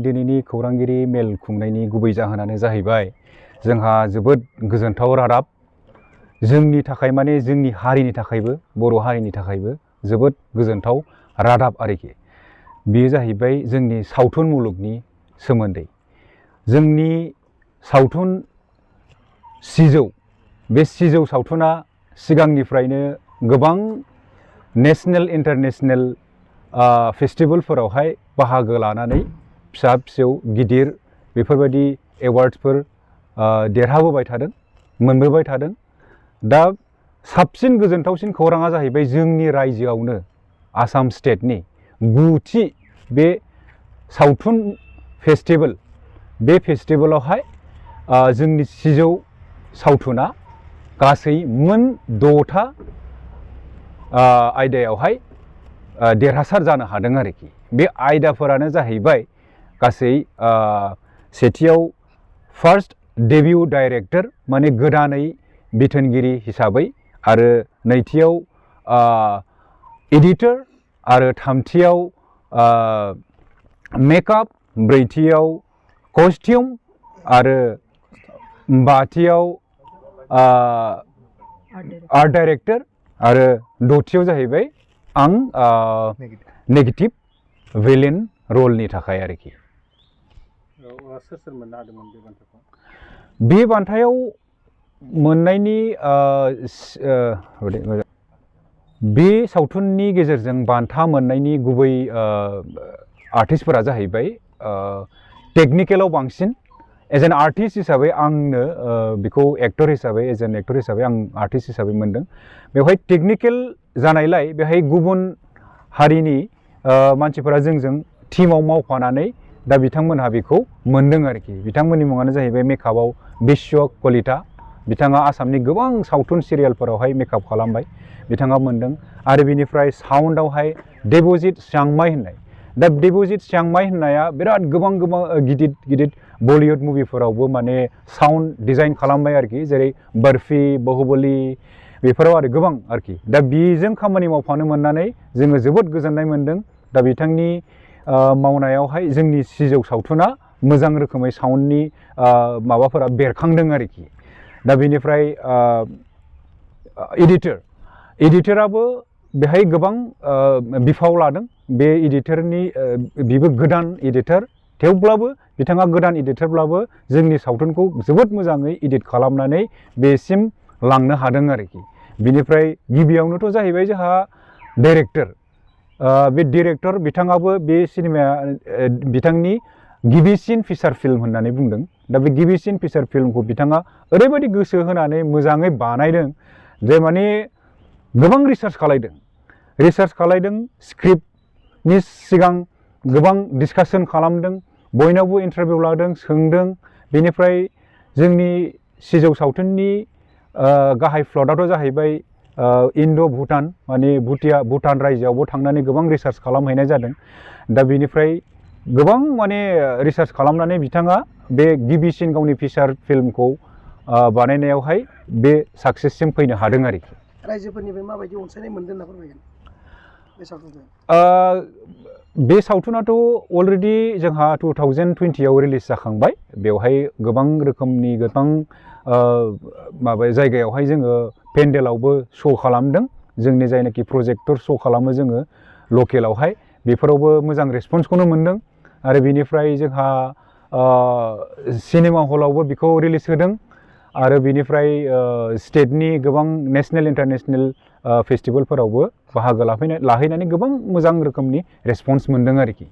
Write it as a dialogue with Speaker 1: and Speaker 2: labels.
Speaker 1: दिनैनि खौरांगिरि मेल खुंनायनि गुबै जाहोनानो जाहैबाय जोंहा जोबोद गोजोनथाव रादाब जोंनि थाखाय माने जोंनि हारिनि थाखायबो बर' हारिनि थाखायबो जोबोद गोजोनथाव रादाब आरोखि बेयो जाहैबाय जोंनि सावथुन मुलुगनि सोमोन्दै जोंनि सावथुन सिजौ बे सिजौ सावथुना सिगांनिफ्रायनो गोबां नेशनेल इन्टारनेशनेल फेस्टिवलफोरावहाय बाहागो लानानै फिसा फिसौ गिदिर बेफोरबायदि एवार्ड्सफोर देरहाबोबाय थादों मोनबोबाय थादों दा साबसिन गोजोनथावसिन खौराङा जाहैबाय जोंनि रायजोआवनो आसाम स्टेटनि 9थि बे सावथुन फेस्टिवल बे फेस्टिवलावहाय जोंनि सिजौ सावथुना गासै मोन 6था आयदायावहाय देरहासार जानो हादों आरोखि बे आयदाफोरानो जाहैबाय गासै सेथियाव फार्स्ट डेब्यू डाइरेक्टर माने गोदानै बिथोनगिरि हिसाबै आरो नैथियाव एडिटर आरो थामथियाव मेकआप ब्रैथियाव कस्टिउम आरो बाथियाव आर्ट डाइरेक्टर आरो दथियाव जाहैबाय आं नेगेटिभ विलेन रलनि थाखाय आरोखि
Speaker 2: सोर सोर मोननो हादोंमोन बे बान्थाखौ
Speaker 1: बे बान्थायाव मोननायनि बे सावथुननि गेजेरजों बान्था मोननायनि गुबै आर्टिस्टफोरा जाहैबाय टेकनिकेलाव बांसिन एज एन आर्टिस्ट हिसाबै आंनो बेखौ एक्टर हिसाबै एज एन एक्टर हिसाबै आं आर्टिस्ट हिसाबै मोनदों बेवहाय टेकनिकेल जानायलाय बेहाय गुबुन हारिनि मानसिफोरा जोंजों टीमाव मावफानानै दा बिथांमोनहा बेखौ मोनदों आरोखि बिथांमोननि मुङानो जाहैबाय मेकआपआव बिश्व कलिता बिथाङा आसामनि गोबां सावथुन सिरियालफोरावहाय मेकआप खालामबाय बिथाङा मोनदों आरो बिनिफ्राय साउन्डआवहाय देबजित चांमाई होननाय दा देबजित चांमाई होननाया बिराद गोबां गिदिर गिदिर बलिउड मुभिफोरावबो माने साउन्ड डिजाइन खालामबाय आरोखि जेरै बर्फी बाहुबली बेफोराव आरो गोबां आरोखि दा बेजों खामानि मावफानो मोननानै जोङो जोबोद गोजोननाय मोनदों दा बिथांनि मावनायावहाय जोंनि सिजौ सावथुना मोजां रोखोमै साउन्डनि माबाफोरा बेरखांदों आरोखि दा बेनिफ्राय एडिटराबो बेहाय गोबां बिफाव लादों बे एडिटरनि बिबो गोदान एडिटर थेवब्लाबो बिथाङा गोदान एडिटरब्लाबो जोंनि सावथुनखौ जोबोद मोजाङै एडिट खालामनानै बेसिम लांनो हादों आरोखि बिनिफ्राय गिबियावनोथ' जाहैबाय जोंहा डाइरेक्टर बे डाइरेक्टर बिथाङाबो बे सिनेमाया बिथांनि गिबिसिन फिचार फिल्म होननानै बुंदों दा बे गिबिसिन फिचार फिल्मखौ बिथाङा ओरैबायदि गोसो होनानै मोजाङै बानायदों जे माने गोबां रिसार्च खालायदों स्क्रिप्टनि सिगां गोबां डिसकासन खालामदों बयनावबो इन्टारभिउ लादों सोंदों बेनिफ्राय जोंनि सिजौ सावथुननि गाहाय प्लटआथ' जाहैबाय इन्ड' भुटान माने भुटान रायजोआवबो थांनानै गोबां रिसार्च खालामहैनाय जादों दा बेनिफ्राय गोबां माने रिसार्च खालामनानै बिथाङा बे गिबिसिन गावनि फिचार फिल्मखौ बानायनायावहाय बे साक्सेससिम फैनो हादों आरोखि
Speaker 3: रायजोफोरनिफ्राय माबायदि अनसायनाय मोनदों होनना फोरमायगोन बे सावथुनखौ
Speaker 1: बे सावथुनाथ' अलरेडि जोंहा 2020आव रिलिज जाखांबाय बेवहाय गोबां रोखोमनि गोबां माबा जायगायावहाय जोङो पेन्डेलावबो श' खालामदों जोंनि जायनाखि प्रजेक्टर श' खालामो जोङो लकेलावहाय बेफोरावबो मोजां रेसपन्सखौनो मोनदों आरो बिनिफ्राय जोंहा सिनेमा हलावबो बेखौ रिलिज होदों आरो बिनिफ्राय स्टेटनि गोबां नेशनेल इन्टारनेशनेल फेस्टिवलफोरावबो बाहागो लाहैनानै गोबां मोजां रोखोमनि रेसपन्स मोनदों आरोखि